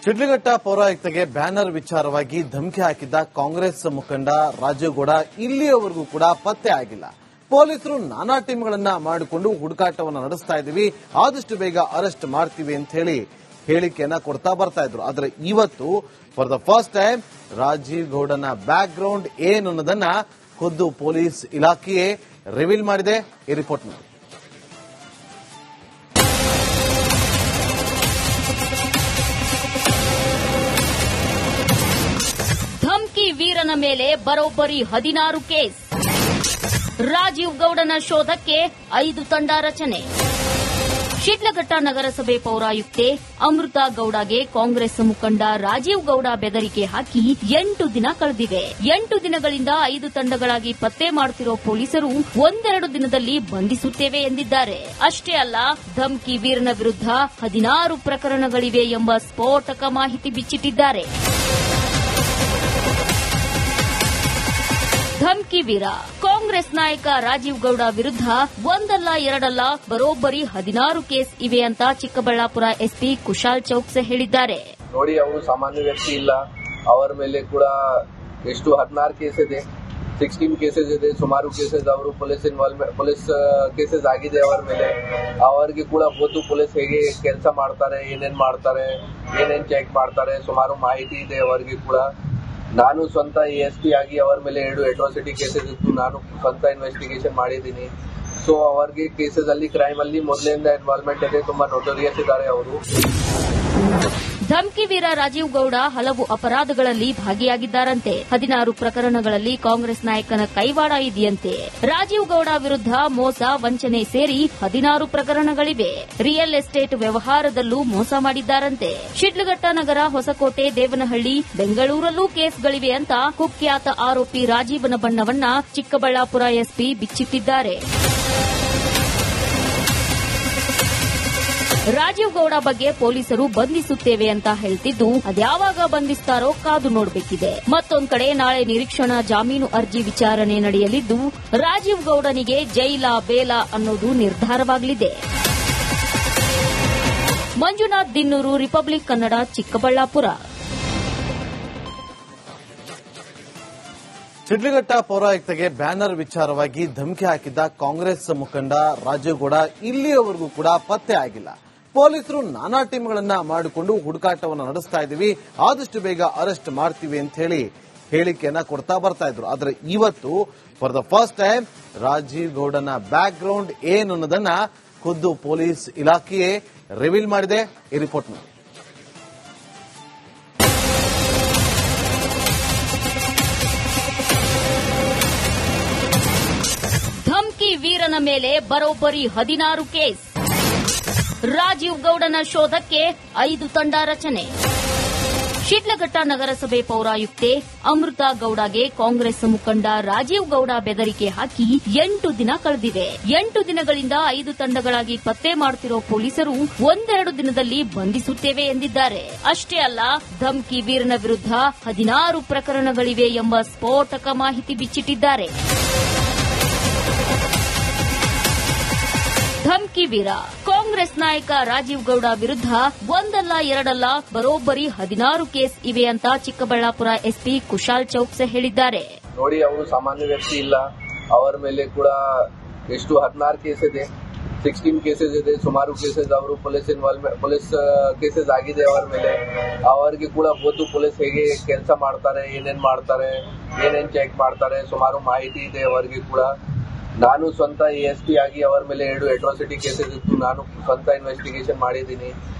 Sidlaghatta ಪೌರಾಯುಕ್ತಗೆ banner ವಿಚಾರವಾಗಿ ಧಮಕಿ ಹಾಕಿದ್ದ ಕಾಂಗ್ರೆಸ್ ಮುಖಂಡ ರಾಜೀವ್ ಗೌಡ ಇಲ್ಲಿಯವರೆಗೂ ಕೂಡ ಪತ್ತೆ ಆಗಿಲ್ಲ. ಪೊಲೀಸರು ನಾನಾ ಟೀಮ್ಗಳನ್ನ ಮಾಡಿಕೊಂಡು ಹುಡುಕಾಟವನ್ನು ನಡೆಸ್ತಾ ಇದ್ದೀವಿ, ಆದಷ್ಟು ಬೇಗ ಅರೆಸ್ಟ್ ಮಾಡ್ತೀವಿ ಅಂತ ಹೇಳಿ ಹೇಳಿಕೆಯನ್ನ ಕೊಡ್ತಾ ಬರ್ತಾ ಇದ್ರು. ಆದ್ರೆ ಇವತ್ತು for the first time Rajeev ಗೌಡನ ಬ್ಯಾಕ್ ಗ್ರೌಂಡ್ ಏನು ಅನ್ನೋದನ್ನ ಖುದ್ದು ಪೊಲೀಸ್ ಇಲಾಖೆಯೇ ರಿವೀಲ್ ಮಾಡಿದೆ. ಈ ರಿಪೋರ್ಟ್ ನೋಡಿ. ಧಮ್ಕಿ ವೀರನ ಮೇಲೆ ಬರೋಬ್ಬರಿ 16 ಕೇಸ್. ರಾಜೀವ್ ಗೌಡನ ಶೋಧಕ್ಕೆ 5 ತಂಡ ರಚನೆ. ಶಿಡ್ಲಘಟ್ಟ ನಗರಸಭೆ ಪೌರಾಯುಕ್ತೆ ಅಮೃತಾ ಗೌಡಗೆ ಕಾಂಗ್ರೆಸ್ ಮುಖಂಡ ರಾಜೀವ್ ಗೌಡ ಬೆದರಿಕೆ ಹಾಕಿ 8 ದಿನ ಕಳೆದಿವೆ. 8 ದಿನಗಳಿಂದ 5 ತಂಡಗಳಾಗಿ ಪತ್ತೆ ಮಾಡುತ್ತಿರೋ ಪೊಲೀಸರು ಒಂದೆರಡು ದಿನದಲ್ಲಿ ಬಂಧಿಸುತ್ತೇವೆ ಎಂದಿದ್ದಾರೆ. ಅಷ್ಟೇ ಅಲ್ಲ, ಧಮ್ಕಿ ವೀರನ ವಿರುದ್ಧ 16 ಪ್ರಕರಣಗಳಿವೆ ಎಂಬ ಸ್ಫೋಟಕ ಮಾಹಿತಿ ಬಿಚ್ಚಿಟ್ಟಿದ್ದಾರೆ. ಧಮ್ಕಿ ವೀರ ಕಾಂಗ್ರೆಸ್ ನಾಯಕ ರಾಜೀವ್ ಗೌಡ ವಿರುದ್ಧ ಒಂದಲ್ಲ ಎರಡಲ್ಲ ಬರೋಬ್ಬರಿ 16 ಕೇಸ್ ಇವೆ ಅಂತ ಚಿಕ್ಕಬಳ್ಳಾಪುರ ಎಸ್ಪಿ ಕುಶಾಲ್ ಚೌಕ್ಸೆ ಹೇಳಿದ್ದಾರೆ. ನೋಡಿ, ಅವರು ಸಾಮಾನ್ಯ ವ್ಯಕ್ತಿ ಇಲ್ಲ. ಅವರ ಮೇಲೆ ಕೂಡ ಎಷ್ಟು 16 ಕೇಸ್ ಇದೆ, 16 ಕೇಸಸ್ ಇದೆ. ಸುಮಾರು ಕೇಸಸ್ ಅವರು ಪೊಲೀಸ್ ಕೇಸಸ್ ಆಗಿದೆ ಅವರ ಮೇಲೆ. ಅವರಿಗೆ ಕೂಡ ಗೊತ್ತು ಪೊಲೀಸ್ ಹೇಗೆ ಕೆಲಸ ಮಾಡ್ತಾರೆ, ಏನೇನ್ ಮಾಡ್ತಾರೆ, ಏನೇನ್ ಚೆಕ್ ಮಾಡ್ತಾರೆ, ಸುಮಾರು ಮಾಹಿತಿ ಇದೆ ಅವರಿಗೆ ಕೂಡ. ನಾನು ಸ್ವಂತ ASP ಆಗಿ ಅವರ ಮೇಲೆ 2 ಅಟ್ರಾಸಿಟಿ ಕೇಸಸ್ ಇತ್ತು, ನಾನು ಸ್ವಂತ ಇನ್ವೆಸ್ಟಿಗೇಷನ್ ಮಾಡಿದ್ದೀನಿ. ಸೊ ಅವರಿಗೆ ಕೇಸಸ್ ಅಲ್ಲಿ ಕ್ರೈಮ್ ಅಲ್ಲಿ ಮೊದಲಿಂದ ಇನ್ವಾಲ್ವ್ಮೆಂಟ್ ಇದೆ, ತುಂಬಾ ನೋಟೋರಿಯಸ್ ಇದ್ದಾರೆ ಅವರು. ಧಮ್ಕಿ ವೀರ ರಾಜೀವ್ ಗೌಡ ಹಲವು ಅಪರಾಧಗಳಲ್ಲಿ ಭಾಗಿಯಾಗಿದ್ದಾರಂತೆ. 16 ಪ್ರಕರಣಗಳಲ್ಲಿ ಕಾಂಗ್ರೆಸ್ ನಾಯಕನ ಕೈವಾಡ ಇದೆಯಂತೆ. ರಾಜೀವ್ ಗೌಡ ವಿರುದ್ಧ ಮೋಸ, ವಂಚನೆ ಸೇರಿ 16 ಪ್ರಕರಣಗಳಿವೆ. ರಿಯಲ್ ಎಸ್ಟೇಟ್ ವ್ಯವಹಾರದಲ್ಲೂ ಮೋಸ ಮಾಡಿದ್ದಾರಂತೆ. ಶಿಡ್ಲಘಟ್ಟ ನಗರ, ಹೊಸಕೋಟೆ, ದೇವನಹಳ್ಳಿ, ಬೆಂಗಳೂರಲ್ಲೂ ಕೇಸ್ಗಳಿವೆ ಅಂತ ಕುಖ್ಯಾತ ಆರೋಪಿ ರಾಜೀವನ ಬಣ್ಣವನ್ನ ಚಿಕ್ಕಬಳ್ಳಾಪುರ ಎಸ್ಪಿ ಬಿಚ್ಚಿಟ್ಟಿದ್ದಾರೆ. ರಾಜೀವ್ ಗೌಡ ಬಗ್ಗೆ ಪೊಲೀಸರು ಬಂಧಿಸುತ್ತೇವೆ ಅಂತ ಹೇಳ್ತಿದ್ದು, ಅದ್ಯಾವಾಗ ಬಂಧಿಸ್ತಾರೋ ಕಾದು ನೋಡಬೇಕಿದೆ. ಮತ್ತೊಂದು ಕಡೆ ನಾಳೆ ನಿರೀಕ್ಷಣಾ ಜಾಮೀನು ಅರ್ಜಿ ವಿಚಾರಣೆ ನಡೆಯಲಿದ್ದು, ರಾಜೀವ್ ಗೌಡನಿಗೆ ಜೈಲಾ ಬೇಲಾ ಅನ್ನೋದು ನಿರ್ಧಾರವಾಗಲಿದೆ. ಮಂಜುನಾಥ್ ದಿನ್ನೂರು, ರಿಪಬ್ಲಿಕ್ ಕನ್ನಡ, ಚಿಕ್ಕಬಳ್ಳಾಪುರ. ಶಿಡ್ಲಘಟ್ಟ ಪೌರಾಯುಕ್ತಗೆ ಬ್ಯಾನರ್ ವಿಚಾರವಾಗಿ ಧಮಕಿ ಹಾಕಿದ್ದ ಕಾಂಗ್ರೆಸ್ ಮುಖಂಡ ರಾಜೀವ್ ಗೌಡ ಇಲ್ಲಿಯವರೆಗೂ ಕೂಡ ಪತ್ತೆ ಆಗಿಲ್ಲ. ಪೊಲೀಸರು ನಾನಾ ಟೀಮ್ಗಳನ್ನ ಮಾಡಿಕೊಂಡು ಹುಡುಕಾಟವನ್ನು ನಡೆಸ್ತಾ ಇದ್ದೀವಿ, ಆದಷ್ಟು ಬೇಗ ಅರೆಸ್ಟ್ ಮಾಡ್ತೀವಿ ಅಂತ ಹೇಳಿ ಹೇಳಿಕೆಯನ್ನ ಕೊಡ್ತಾ ಬರ್ತಾ ಇದ್ರು. ಆದ್ರೆ ಇವತ್ತು for the first time Rajeev ಗೌಡನ ಬ್ಯಾಕ್ ಗ್ರೌಂಡ್ ಏನು ಅನ್ನೋದನ್ನ ಖುದ್ದು ಪೊಲೀಸ್ ಇಲಾಖೆಯೇ ರಿವೀಲ್ ಮಾಡಿದೆ. ಈ ರಿಪೋರ್ಟ್ ನೋಡಿ. ಧಮ್ಕಿ ವೀರನ ಮೇಲೆ ಬರೋಬ್ಬರಿ 16 ಕೇಸ್. ರಾಜೀವ್ ಗೌಡನ ಶೋಧಕ್ಕೆ 5 ತಂಡ ರಚನೆ. ಶಿಡ್ಲಘಟ್ಟ ನಗರಸಭೆ ಪೌರಾಯುಕ್ತೆ ಅಮೃತಾ ಗೌಡಗೆ ಕಾಂಗ್ರೆಸ್ ಮುಖಂಡ ರಾಜೀವ್ ಗೌಡ ಬೆದರಿಕೆ ಹಾಕಿ 8 ದಿನ ಕಳೆದಿವೆ. 8 ದಿನಗಳಿಂದ 5 ತಂಡಗಳಾಗಿ ಪತ್ತೆ ಮಾಡುತ್ತಿರೋ ಪೊಲೀಸರು ಒಂದೆರಡು ದಿನದಲ್ಲಿ ಬಂಧಿಸುತ್ತೇವೆ ಎಂದಿದ್ದಾರೆ. ಅಷ್ಟೇ ಅಲ್ಲ, ಧಮ್ಕಿ ವೀರನ ವಿರುದ್ಧ 16 ಪ್ರಕರಣಗಳಿವೆ ಎಂಬ ಸ್ಫೋಟಕ ಮಾಹಿತಿ ಬಿಚ್ಚಿಟ್ಟಿದ್ದಾರೆ. ಧಮ್ಕಿ ವೀರ ಕಾಂಗ್ರೆಸ್ ನಾಯಕ ರಾಜೀವ್ ಗೌಡ ವಿರುದ್ಧ ಒಂದಲ್ಲ ಎರಡಲ್ಲ ಬರೋಬ್ಬರಿ 16 ಕೇಸ್ ಇವೆ ಅಂತ ಚಿಕ್ಕಬಳ್ಳಾಪುರ ಎಸ್ಪಿ ಕುಶಾಲ್ ಚೌಕ್ಸೆ ಹೇಳಿದ್ದಾರೆ. ನೋಡಿ, ಅವರು ಸಾಮಾನ್ಯ ವ್ಯಕ್ತಿ ಇಲ್ಲ. ಅವರ ಮೇಲೆ ಕೂಡ ಎಷ್ಟು 16 ಕೇಸ್ ಇದೆ, 16 ಕೇಸಸ್ ಇದೆ. ಸುಮಾರು ಕೇಸಸ್ ಅವರು ಪೊಲೀಸ್ ಕೇಸಸ್ ಆಗಿದೆ ಅವರ ಮೇಲೆ. ಅವರಿಗೆ ಕೂಡ ಗೊತ್ತು ಪೊಲೀಸ್ ಹೇಗೆ ಕೆಲಸ ಮಾಡ್ತಾರೆ, ಏನೇನ್ ಮಾಡ್ತಾರೆ, ಏನೇನ್ ಚೆಕ್ ಮಾಡ್ತಾರೆ, ಸುಮಾರು ಮಾಹಿತಿ ಇದೆ ಅವರಿಗೆ ಕೂಡ. ನಾನು ಸ್ವಂತ ASP ಆಗಿ ಅವರ ಮೇಲೆ 2 ಅಟ್ರಾಸಿಟಿ ಕೇಸಸ್ ಇತ್ತು, ನಾನು ಸ್ವಂತ ಇನ್ವೆಸ್ಟಿಗೇಷನ್ ಮಾಡಿದ್ದೀನಿ.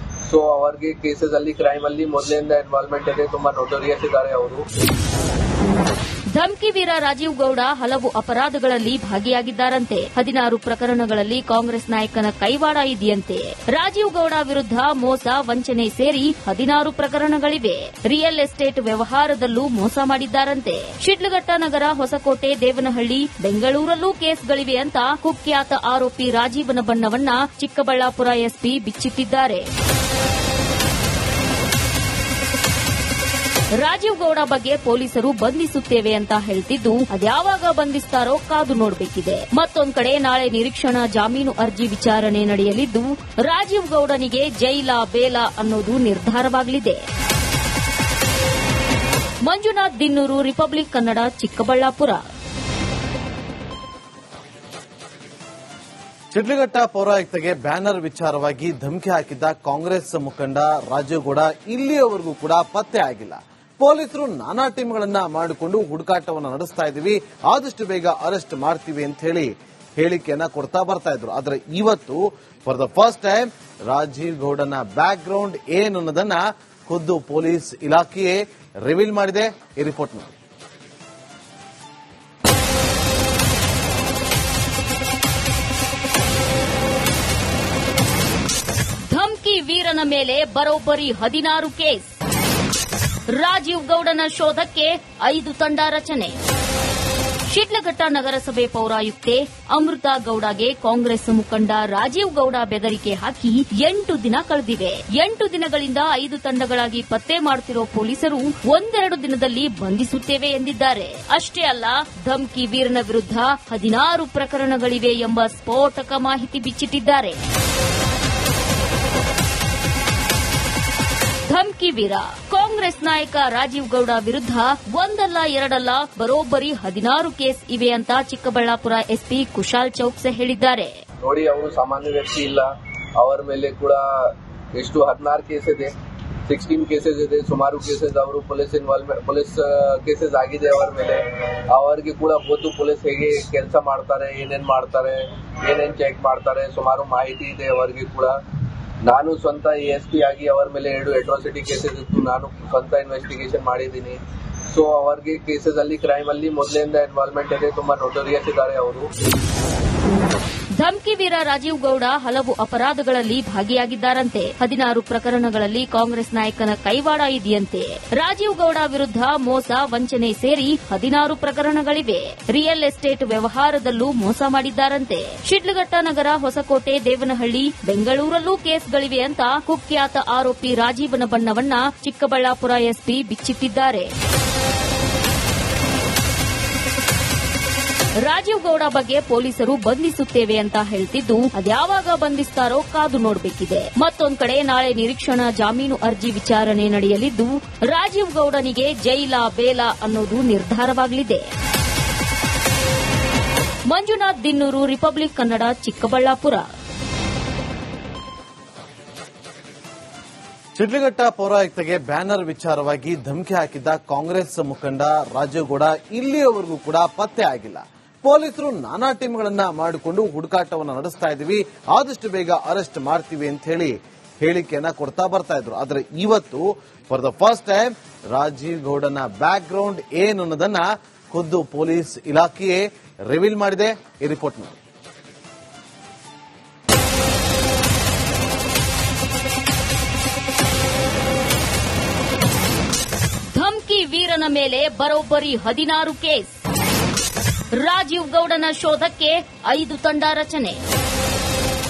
ಸೊ ಅವರಿಗೆ ಕೇಸಸ್ ಅಲ್ಲಿ ಕ್ರೈಮ್ ಅಲ್ಲಿ ಮೊದಲಿಂದ ಇನ್ವಾಲ್ವ್ಮೆಂಟ್ ಇದೆ, ತುಂಬಾ ನೋಟೋರಿಯಸ್ ಇದ್ದಾರೆ ಅವರು. ಧಮ್ಕಿ ವೀರ ರಾಜೀವ್ ಗೌಡ ಹಲವು ಅಪರಾಧಗಳಲ್ಲಿ ಭಾಗಿಯಾಗಿದ್ದಾರಂತೆ. 16 ಪ್ರಕರಣಗಳಲ್ಲಿ ಕಾಂಗ್ರೆಸ್ ನಾಯಕನ ಕೈವಾಡ ಇದೆಯಂತೆ. ರಾಜೀವ್ ಗೌಡ ವಿರುದ್ಧ ಮೋಸ, ವಂಚನೆ ಸೇರಿ 16 ಪ್ರಕರಣಗಳಿವೆ. ರಿಯಲ್ ಎಸ್ಟೇಟ್ ವ್ಯವಹಾರದಲ್ಲೂ ಮೋಸ ಮಾಡಿದ್ದಾರಂತೆ. ಶಿಡ್ಲಘಟ್ಟ ನಗರ, ಹೊಸಕೋಟೆ, ದೇವನಹಳ್ಳಿ, ಬೆಂಗಳೂರಲ್ಲೂ ಕೇಸ್ಗಳಿವೆ ಅಂತ ಕುಖ್ಯಾತ ಆರೋಪಿ ರಾಜೀವನ ಬಣ್ಣವನ್ನ ಚಿಕ್ಕಬಳ್ಳಾಪುರ ಎಸ್ಪಿ ಬಿಚ್ಚಿಟ್ಟಿದ್ದಾರೆ. ರಾಜೀವ್ ಗೌಡ ಬಗ್ಗೆ ಪೊಲೀಸರು ಬಂಧಿಸುತ್ತೇವೆ ಅಂತ ಹೇಳ್ತಿದ್ದು, ಅದ್ಯಾವಾಗ ಬಂಧಿಸ್ತಾರೋ ಕಾದು ನೋಡಬೇಕಿದೆ. ಮತ್ತೊಂದು ಕಡೆ ನಾಳೆ ನಿರೀಕ್ಷಣಾ ಜಾಮೀನು ಅರ್ಜಿ ವಿಚಾರಣೆ ನಡೆಯಲಿದ್ದು, ರಾಜೀವ್ ಗೌಡನಿಗೆ ಜೈಲಾ ಬೇಲಾ ಅನ್ನೋದು ನಿರ್ಧಾರವಾಗಲಿದೆ. ಮಂಜುನಾಥ್ ದಿನ್ನೂರು, ರಿಪಬ್ಲಿಕ್ ಕನ್ನಡ, ಚಿಕ್ಕಬಳ್ಳಾಪುರ. ಶಿಡ್ಲಘಟ್ಟ ಪೌರಾಯುಕ್ತಗೆ ಬ್ಯಾನರ್ ವಿಚಾರವಾಗಿ ಧಮಕಿ ಹಾಕಿದ್ದ ಕಾಂಗ್ರೆಸ್ ಮುಖಂಡ ರಾಜೀವ್ ಗೌಡ ಇಲ್ಲಿಯವರೆಗೂ ಕೂಡ ಪತ್ತೆ ಆಗಿಲ್ಲ. ಪೊಲೀಸರು ನಾನಾ ಟೀಮ್ಗಳನ್ನ ಮಾಡಿಕೊಂಡು ಹುಡುಕಾಟವನ್ನು ನಡೆಸ್ತಾ ಇದ್ದೀವಿ, ಆದಷ್ಟು ಬೇಗ ಅರೆಸ್ಟ್ ಮಾಡ್ತೀವಿ ಅಂತ ಹೇಳಿ ಹೇಳಿಕೆಯನ್ನ ಕೊಡ್ತಾ ಬರ್ತಾ ಇದ್ರು. ಆದ್ರೆ ಇವತ್ತು for the first time Rajeev ಗೌಡನ ಬ್ಯಾಕ್ ಗ್ರೌಂಡ್ ಏನು ಅನ್ನೋದನ್ನ ಖುದ್ದು ಪೊಲೀಸ್ ಇಲಾಖೆಯೇ ರಿವೀಲ್ ಮಾಡಿದೆ. ಈ ರಿಪೋರ್ಟ್ ನೋಡಿ. ಧಮ್ಕಿ ವೀರನ ಮೇಲೆ ಬರೋಬ್ಬರಿ 16 ಕೇಸ್. ರಾಜೀವ್ ಗೌಡನ ಶೋಧಕ್ಕೆ 5 ತಂಡ ರಚನೆ. ಶಿಡ್ಲಘಟ್ಟ ನಗರಸಭೆ ಪೌರಾಯುಕ್ತೆ ಅಮೃತಾ ಗೌಡಗೆ ಕಾಂಗ್ರೆಸ್ ಮುಖಂಡ ರಾಜೀವ್ ಗೌಡ ಬೆದರಿಕೆ ಹಾಕಿ 8 ದಿನ ಕಳೆದಿವೆ. 8 ದಿನಗಳಿಂದ 5 ತಂಡಗಳಾಗಿ ಪತ್ತೆ ಮಾಡುತ್ತಿರುವ ಪೊಲೀಸರು ಒಂದೆರಡು ದಿನದಲ್ಲಿ ಬಂಧಿಸುತ್ತೇವೆ ಎಂದಿದ್ದಾರೆ. ಅಷ್ಟೇ ಅಲ್ಲ, ಧಮ್ಕಿ ವೀರನ ವಿರುದ್ಧ 16 ಪ್ರಕರಣಗಳಿವೆ ಎಂಬ ಸ್ಫೋಟಕ ಮಾಹಿತಿ ಬಿಚ್ಚಿಟ್ಟಿದ್ದಾರೆ. ಧಮ್ಕಿ ವೀರ ಕಾಂಗ್ರೆಸ್ ನಾಯಕ ರಾಜೀವ್ ಗೌಡ ವಿರುದ್ಧ ಒಂದಲ್ಲ ಎರಡಲ್ಲ ಬರೋಬ್ಬರಿ 16 ಕೇಸ್ ಇವೆ ಅಂತ ಚಿಕ್ಕಬಳ್ಳಾಪುರ ಎಸ್ಪಿ ಕುಶಾಲ್ ಚೌಕ್ಸೆ ಹೇಳಿದ್ದಾರೆ. ನೋಡಿ, ಅವರು ಸಾಮಾನ್ಯ ವ್ಯಕ್ತಿ ಇಲ್ಲ. ಅವರ ಮೇಲೆ ಕೂಡ ಎಷ್ಟು 16 ಕೇಸ್ ಇದೆ, 16 ಕೇಸಸ್ ಇದೆ. ಸುಮಾರು ಕೇಸಸ್ ಅವರು ಪೊಲೀಸ್ ಕೇಸಸ್ ಆಗಿದೆ ಅವರ ಮೇಲೆ. ಅವರಿಗೆ ಕೂಡ ಗೊತ್ತು ಪೊಲೀಸ್ ಹೇಗೆ ಕೆಲಸ ಮಾಡ್ತಾರೆ, ಏನೇನ್ ಮಾಡ್ತಾರೆ, ಏನೇನ್ ಚೆಕ್ ಮಾಡ್ತಾರೆ, ಸುಮಾರು ಮಾಹಿತಿ ಇದೆ ಅವರಿಗೆ ಕೂಡ. ನಾನು ಸ್ವಂತ ASP ಆಗಿ ಅವರ ಮೇಲೆ 2 ಅಟ್ರಾಸಿಟಿ ಕೇಸಸ್ ಇತ್ತು, ನಾನು ಸ್ವಂತ ಇನ್ವೆಸ್ಟಿಗೇಷನ್ ಮಾಡಿದ್ದೀನಿ. ಸೊ ಅವರಿಗೆ ಕೇಸಸ್ ಅಲ್ಲಿ ಕ್ರೈಮ್ ಅಲ್ಲಿ ಮೊದಲಿಂದ ಇನ್ವಾಲ್ವ್ಮೆಂಟ್ ಇದೆ, ತುಂಬಾ ನೋಟೋರಿಯಸ್ ಇದ್ದಾರೆ ಅವರು. ಧಮ್ಕಿ ವೀರ ರಾಜೀವ್ ಗೌಡ ಹಲವು ಅಪರಾಧಗಳಲ್ಲಿ ಭಾಗಿಯಾಗಿದ್ದಾರಂತೆ. 16 ಪ್ರಕರಣಗಳಲ್ಲಿ ಕಾಂಗ್ರೆಸ್ ನಾಯಕನ ಕೈವಾಡ ಇದೆಯಂತೆ. ರಾಜೀವ್ ಗೌಡ ವಿರುದ್ಧ ಮೋಸ, ವಂಚನೆ ಸೇರಿ 16 ಪ್ರಕರಣಗಳಿವೆ. ರಿಯಲ್ ಎಸ್ಟೇಟ್ ವ್ಯವಹಾರದಲ್ಲೂ ಮೋಸ ಮಾಡಿದ್ದಾರಂತೆ. ಶಿಡ್ಲಘಟ್ಟ ನಗರ, ಹೊಸಕೋಟೆ, ದೇವನಹಳ್ಳಿ, ಬೆಂಗಳೂರಲ್ಲೂ ಕೇಸ್ಗಳಿವೆ ಅಂತ ಕುಖ್ಯಾತ ಆರೋಪಿ ರಾಜೀವನ ಬಣ್ಣವನ್ನ ಚಿಕ್ಕಬಳ್ಳಾಪುರ ಎಸ್ಪಿ ಬಿಚ್ಚಿಟ್ಟಿದ್ದಾರೆ. ರಾಜೀವ್ ಗೌಡ ಬಗ್ಗೆ ಪೊಲೀಸರು ಬಂಧಿಸುತ್ತೇವೆ ಅಂತ ಹೇಳ್ತಿದ್ದು, ಅದ್ಯಾವಾಗ ಬಂಧಿಸ್ತಾರೋ ಕಾದು ನೋಡಬೇಕಿದೆ. ಮತ್ತೊಂದು ಕಡೆ ನಾಳೆ ನಿರೀಕ್ಷಣಾ ಜಾಮೀನು ಅರ್ಜಿ ವಿಚಾರಣೆ ನಡೆಯಲಿದ್ದು, ರಾಜೀವ್ ಗೌಡನಿಗೆ ಜೈಲಾ ಬೇಲಾ ಅನ್ನೋದು ನಿರ್ಧಾರವಾಗಲಿದೆ. ಮಂಜುನಾಥ್ ದಿನ್ನೂರು, ರಿಪಬ್ಲಿಕ್ ಕನ್ನಡ, ಚಿಕ್ಕಬಳ್ಳಾಪುರ. ಶಿಡ್ಲಘಟ್ಟ ಪೌರಾಯುಕ್ತಗೆ ಬ್ಯಾನರ್ ವಿಚಾರವಾಗಿ ಧಮಕಿ ಹಾಕಿದ್ದ ಕಾಂಗ್ರೆಸ್ ಮುಖಂಡ ರಾಜೀವ್ ಗೌಡ ಇಲ್ಲಿಯವರೆಗೂ ಕೂಡ ಪತ್ತೆ ಆಗಿಲ್ಲ. ಪೊಲೀಸರು ನಾನಾ ಟೀಮ್ಗಳನ್ನ ಮಾಡಿಕೊಂಡು ಹುಡುಕಾಟವನ್ನು ನಡೆಸ್ತಾ ಇದ್ದೀವಿ, ಆದಷ್ಟು ಬೇಗ ಅರೆಸ್ಟ್ ಮಾಡ್ತೀವಿ ಅಂತ ಹೇಳಿ ಹೇಳಿಕೆಯನ್ನ ಕೊಡ್ತಾ ಬರ್ತಾ ಇದ್ರು. ಆದ್ರೆ ಇವತ್ತು for the first time Rajeev ಗೌಡನ ಬ್ಯಾಕ್ ಗ್ರೌಂಡ್ ಏನು ಅನ್ನೋದನ್ನ ಖುದ್ದು ಪೊಲೀಸ್ ಇಲಾಖೆಯೇ ರಿವೀಲ್ ಮಾಡಿದೆ. ಈ ರಿಪೋರ್ಟ್ ನೋಡಿ. ಧಮ್ಕಿ ವೀರನ ಮೇಲೆ ಬರೋಬ್ಬರಿ 16 ಕೇಸ್. ರಾಜೀವ್ ಗೌಡನ ಶೋಧಕ್ಕೆ 5 ತಂಡ ರಚನೆ.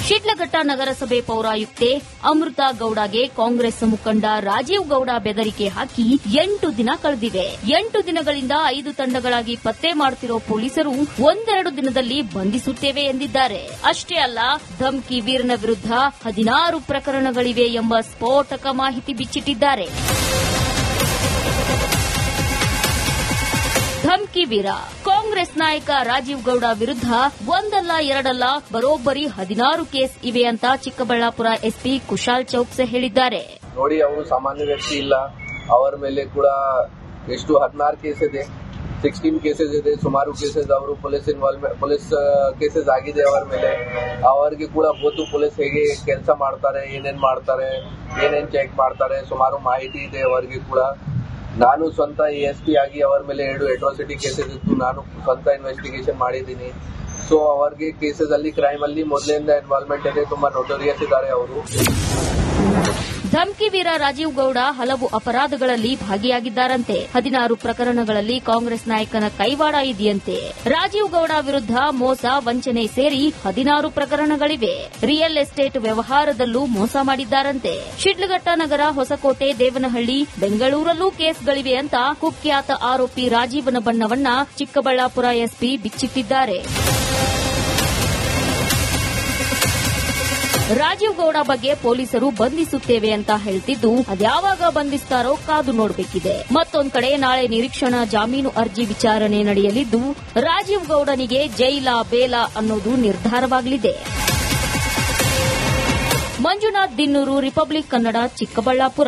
ಶಿಡ್ಲಘಟ್ಟ ನಗರಸಭೆ ಪೌರಾಯುಕ್ತೆ ಅಮೃತಾ ಗೌಡಗೆ ಕಾಂಗ್ರೆಸ್ ಮುಖಂಡ ರಾಜೀವ್ ಗೌಡ ಬೆದರಿಕೆ ಹಾಕಿ 8 ದಿನ ಕಳೆದಿವೆ. 8 ದಿನಗಳಿಂದ 5 ತಂಡಗಳಾಗಿ ಪತ್ತೆ ಮಾಡುತ್ತಿರುವ ಪೊಲೀಸರು ಒಂದೆರಡು ದಿನದಲ್ಲಿ ಬಂಧಿಸುತ್ತೇವೆ ಎಂದಿದ್ದಾರೆ. ಅಷ್ಟೇ ಅಲ್ಲ, ಧಮ್ಕಿ ವೀರನ ವಿರುದ್ಧ 16 ಪ್ರಕರಣಗಳಿವೆ ಎಂಬ ಸ್ಫೋಟಕ ಮಾಹಿತಿ ಬಿಚ್ಚಿಟ್ಟಿದ್ದಾರೆ. ಧಮ್ಕಿ ವೀರ ಕಾಂಗ್ರೆಸ್ ನಾಯಕ ರಾಜೀವ್ ಗೌಡ ವಿರುದ್ಧ ಒಂದಲ್ಲ ಎರಡಲ್ಲ ಬರೋಬ್ಬರಿ 16 ಕೇಸ್ ಇವೆ ಅಂತ ಚಿಕ್ಕಬಳ್ಳಾಪುರ ಎಸ್ಪಿ ಕುಶಾಲ್ ಚೌಕ್ಸೆ ಹೇಳಿದ್ದಾರೆ. ನೋಡಿ, ಅವರು ಸಾಮಾನ್ಯ ವ್ಯಕ್ತಿ ಇಲ್ಲ. ಅವರ ಮೇಲೆ ಕೂಡ ಎಷ್ಟು 16 ಕೇಸ್ ಇದೆ, 16 ಕೇಸಸ್ ಇದೆ. ಸುಮಾರು ಕೇಸಸ್ ಅವರು ಪೊಲೀಸ್ ಕೇಸಸ್ ಆಗಿದೆ ಅವರ ಮೇಲೆ. ಅವರಿಗೆ ಕೂಡ ಗೊತ್ತು ಪೊಲೀಸ್ ಹೇಗೆ ಕೆಲಸ ಮಾಡ್ತಾರೆ, ಏನೇನ್ ಮಾಡ್ತಾರೆ, ಏನೇನ್ ಚೆಕ್ ಮಾಡ್ತಾರೆ, ಸುಮಾರು ಮಾಹಿತಿ ಇದೆ ಅವರಿಗೆ ಕೂಡ. ನಾನು ಸ್ವಂತ ASP ಆಗಿ ಅವರ ಮೇಲೆ 2 ಅಟ್ರಾಸಿಟಿ ಕೇಸಸ್ ಇತ್ತು, ನಾನು ಸ್ವಂತ ಇನ್ವೆಸ್ಟಿಗೇಷನ್ ಮಾಡಿದ್ದೀನಿ. ಸೊ ಅವರಿಗೆ ಕೇಸಸ್ ಅಲ್ಲಿ ಕ್ರೈಮ್ ಅಲ್ಲಿ ಮೊದಲಿಂದ ಇನ್ವಾಲ್ವ್ಮೆಂಟ್ ಇದೆ, ತುಂಬಾ ನೋಟೋರಿಯಸ್ ಇದ್ದಾರೆ ಅವರು. ಧಮ್ಕಿ ವೀರ ರಾಜೀವ್ ಗೌಡ ಹಲವು ಅಪರಾಧಗಳಲ್ಲಿ ಭಾಗಿಯಾಗಿದ್ದಾರಂತೆ. 16 ಪ್ರಕರಣಗಳಲ್ಲಿ ಕಾಂಗ್ರೆಸ್ ನಾಯಕನ ಕೈವಾಡ ಇದೆಯಂತೆ. ರಾಜೀವ್ ಗೌಡ ವಿರುದ್ಧ ಮೋಸ, ವಂಚನೆ ಸೇರಿ 16 ಪ್ರಕರಣಗಳಿವೆ. ರಿಯಲ್ ಎಸ್ಟೇಟ್ ವ್ಯವಹಾರದಲ್ಲೂ ಮೋಸ ಮಾಡಿದ್ದಾರಂತೆ. ಶಿಡ್ಲಘಟ್ಟ ನಗರ, ಹೊಸಕೋಟೆ, ದೇವನಹಳ್ಳಿ, ಬೆಂಗಳೂರಲ್ಲೂ ಕೇಸ್ಗಳಿವೆ ಅಂತ ಕುಖ್ಯಾತ ಆರೋಪಿ ರಾಜೀವನ ಬಣ್ಣವನ್ನ ಚಿಕ್ಕಬಳ್ಳಾಪುರ ಎಸ್ಪಿ ಬಿಚ್ಚಿಟ್ಟಿದ್ದಾರೆ. ರಾಜೀವ್ ಗೌಡ ಬಗ್ಗೆ ಪೊಲೀಸರು ಬಂಧಿಸುತ್ತೇವೆ ಅಂತ ಹೇಳ್ತಿದ್ದು ಅದ್ಯಾವಾಗ ಬಂಧಿಸ್ತಾರೋ ಕಾದು ನೋಡಬೇಕಿದೆ. ಮತ್ತೊಂದ್ ಕಡೆ ನಾಳೆ ನಿರೀಕ್ಷಣಾ ಜಾಮೀನು ಅರ್ಜಿ ವಿಚಾರಣೆ ನಡೆಯಲಿದ್ದು ರಾಜೀವ್ ಗೌಡನಿಗೆ ಜೈಲಾ ಬೇಲಾ ಅನ್ನೋದು ನಿರ್ಧಾರವಾಗಲಿದೆ. ಮಂಜುನಾಥ್ ದಿನ್ನೂರು, ರಿಪಬ್ಲಿಕ್ ಕನ್ನಡ, ಚಿಕ್ಕಬಳ್ಳಾಪುರ.